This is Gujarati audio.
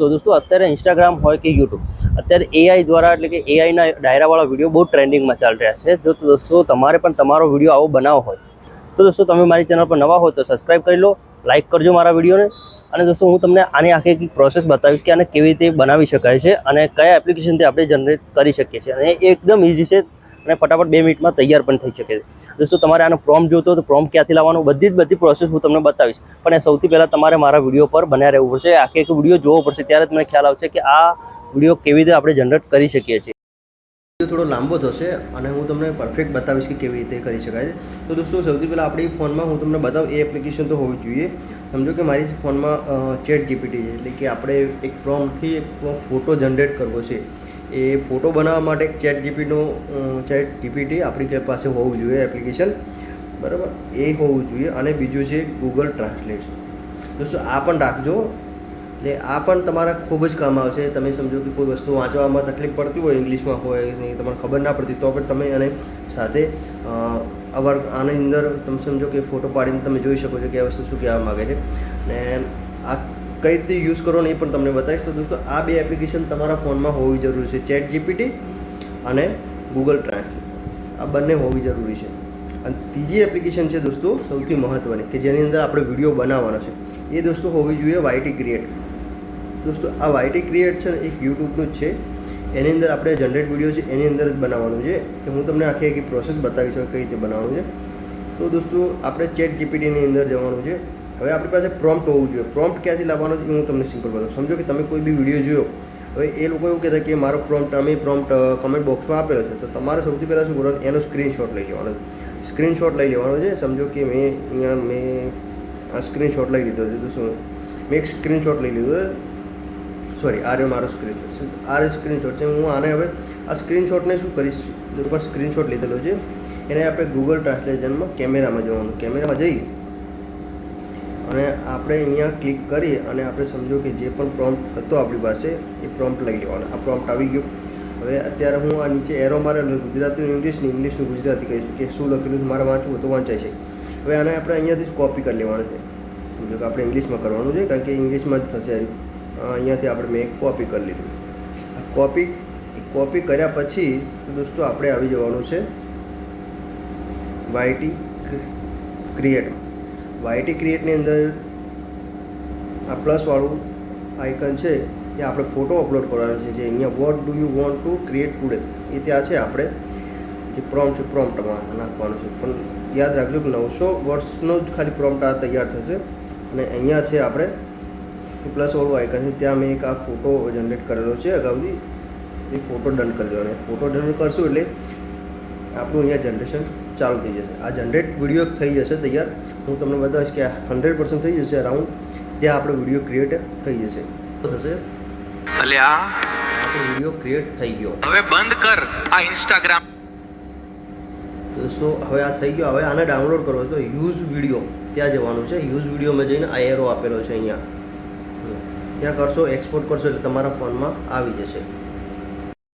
તો દોસ્તો અત્યારે ઇન્સ્ટાગ્રામ હોય કે યુટ્યુબ અત્યારે એઆઈ દ્વારા એટલે કે એઆઈના ડાયરાવાળા વિડીયો બહુ ટ્રેન્ડિંગમાં ચાલી રહ્યા છે. જો દોસ્તો તમારે પણ તમારો વિડીયો આવો બનાવવો હોય તો દોસ્તો તમે મારી ચેનલ પર નવા હોય તો સબસ્ક્રાઈબ કરી લો, લાઇક કરજો મારા વિડીયોને. અને દોસ્તો હું તમને આની આખી પ્રોસેસ બતાવીશ કે આને કેવી રીતે બનાવી શકાય છે અને કયા એપ્લિકેશનથી આપણે જનરેટ કરી શકીએ છીએ. અને એ એકદમ ઇઝી છે અને ફટાફટ 2 મિનિટમાં તૈયાર પણ થઈ શકે છે. દોસ્તો તમારે આનો પ્રોમ્પ્ટ જોતો તો પ્રોમ્પ્ટ ક્યાંથી લાવવાનું બધી પ્રોસેસ હું તમને બતાવીશ. પણ સૌથી પહેલાં તમારે મારા વિડીયો પર બન્યા રહેવું પડશે, આખી વિડીયો જોવો પડશે, ત્યારે તમને ખ્યાલ આવશે કે આ વિડીયો કેવી રીતે આપણે જનરેટ કરી શકીએ છીએ. વિડીયો થોડો લાંબો થશે અને હું તમને પરફેક્ટ બતાવીશ કે કેવી રીતે કરી શકાય છે. તો દોસ્તો સૌથી પહેલાં આપણી ફોનમાં હું તમને બતાવું એ એપ્લિકેશન તો હોવી જોઈએ. સમજો કે મારી ફોનમાં ચેટ જીપીટી છે, એટલે કે આપણે એક પ્રોમ્પ્ટથી એક ફોટો જનરેટ કરવો છે. એ ફોટો બનાવવા માટે ચેટ જીપીટી આપણી પાસે હોવું જોઈએ એપ્લિકેશન, બરાબર, એ હોવું જોઈએ. અને બીજું છે ગૂગલ ટ્રાન્સલેટ. દોસ્તો આ પણ રાખજો, એટલે આ પણ તમારા ખૂબ જ કામ આવશે. તમે સમજો કે કોઈ વસ્તુ વાંચવામાં તકલીફ પડતી હોય, ઇંગ્લિશમાં હોય ને તમને ખબર ના પડતી, તો પણ તમે આને સાથે આની અંદર તમે સમજો કે ફોટો પાડીને તમે જોઈ શકો છો કે આ વસ્તુ શું કહેવા માગે છે. ને આ કઈ રીતે યુઝ કરવાનો એ પણ તમને બતાવીશ. તો દોસ્તો આ બે એપ્લિકેશન તમારા ફોનમાં હોવી જરૂરી છે, ચેટ જીપીટી અને ગૂગલ ટ્રાન્સલેટ. આ બંને હોવી જરૂરી છે. અને ત્રીજી એપ્લિકેશન છે દોસ્તો સૌથી મહત્ત્વની, કે જેની અંદર આપણે વિડીયો બનાવવાનો છે, એ દોસ્તો હોવી જોઈએ વાયટી ક્રિએટ. દોસ્તો આ વાયટી ક્રિએટ છે ને એક યુટ્યુબનું જ છે. એની અંદર આપણે જનરેટ વિડીયો છે એની અંદર જ બનાવવાનું છે. કે હું તમને આખી પ્રોસેસ બતાવીશ કઈ રીતે બનાવવાનું છે. તો દોસ્તો આપણે ચેટ જીપીટીની અંદર જવાનું છે. હવે આપણી પાસે પ્રોમ્પ્ટ હોવું જોઈએ. પ્રોમ્પ્ટ ક્યાંથી લાવવાનો છે એ હું તમને સિમ્પલ બતાવું. સમજો કે તમે કોઈ બી વિડીયો જોયો, હવે એ લોકો એવું કહેતા કે મારો પ્રોમ્પ્ટ કમેન્ટ બોક્સમાં આપેલો છે, તો તમારે સૌથી પહેલાં શું કરવાનું, એનો સ્ક્રીનશોટ લઈ લેવાનો. સ્ક્રીનશોટ લઈ લેવાનો છે. સમજો કે મેં આ સ્ક્રીનશોટ લઈ લીધો છે. તો શું મેં એક સ્ક્રીનશોટ લઈ લીધો છે, સોરી આ રહ્યો મારો સ્ક્રીનશોટ. આ સ્ક્રીનશોટ છે. હું આને હવે આ સ્ક્રીનશોટને શું કરીશ, પણ સ્ક્રીનશોટ લીધેલો છે એને આપણે ગૂગલ ટ્રાન્સલેશનમાં કેમેરામાં જવાનું. કેમેરામાં જઈ અને આપણે અહીંયા ક્લિક કરી અને આપણે સમજો કે જે પણ પ્રોમ્પ્ટ હતો આપણી પાસે એ પ્રોમ્પ્ટ લઈ લેવાનો. આ પ્રોમ્પ્ટ આવી ગયો. હવે અત્યારે હું આ નીચે એરો મારેલો, ગુજરાતીનું ઇંગ્લિશનું ગુજરાતી કહીશું કે શું લખેલું છે, મારે વાંચવું તો વાંચાય છે. હવે આને આપણે અહીંયાથી જ કોપી કરી લેવાનું છે. સમજો કે આપણે ઇંગ્લિશમાં કરવાનું છે, કારણ કે ઇંગ્લિશમાં જ થશે. અહીંયાથી આપણે મેં કોપી કરી લીધું. કોપી કર્યા પછી દોસ્તો આપણે આવી જવાનું છે વાયટી ક્રિએટમાં. વાયટી ક્રિએટની અંદર આ પ્લસવાળું આઇકન છે, એ આપણે ફોટો અપલોડ કરવાનો છે. જે અહીંયા what do you want to create today એ ત્યાં છે. આપણે જે પ્રોમ્પ્ટ છે પ્રોમ્પ્ટમાં નાખવાનું છે. પણ યાદ રાખજો કે 900 વર્ડ્સનો જ ખાલી પ્રોમ્પ્ટ આ તૈયાર થશે. અને અહીંયા છે આપણે પ્લસવાળું આઇકન છે, ત્યાં મેં એક આ ફોટો જનરેટ કરેલો છે અગાઉથી. એ ફોટો ડન કરી દેવાનો. ફોટો ડન કરશું એટલે આપણું અહીંયા જનરેશન ચાલુ થઈ જશે. આ જનરેટ વિડીયો થઈ જશે તૈયાર. હું તમને બતાવીશ કે 100% થઈ જશે અરાઉન્ડ, ત્યાં આપણો વિડીયો ક્રિએટ થઈ જશે. થશે એટલે આ વિડીયો ક્રિએટ થઈ ગયો. હવે બંધ કર આ ઇન્સ્ટાગ્રામ. દોસ્તો હવે આ થઈ ગયો. હવે આને ડાઉનલોડ કરવો તો યુઝ વિડીયો ત્યાં જવાનું છે. યુઝ વિડીયોમાં જઈને આ એરો આપેલો છે અહીંયા, ત્યાં કરશો, એક્સપોર્ટ કરશો એટલે તમારા ફોનમાં આવી જશે.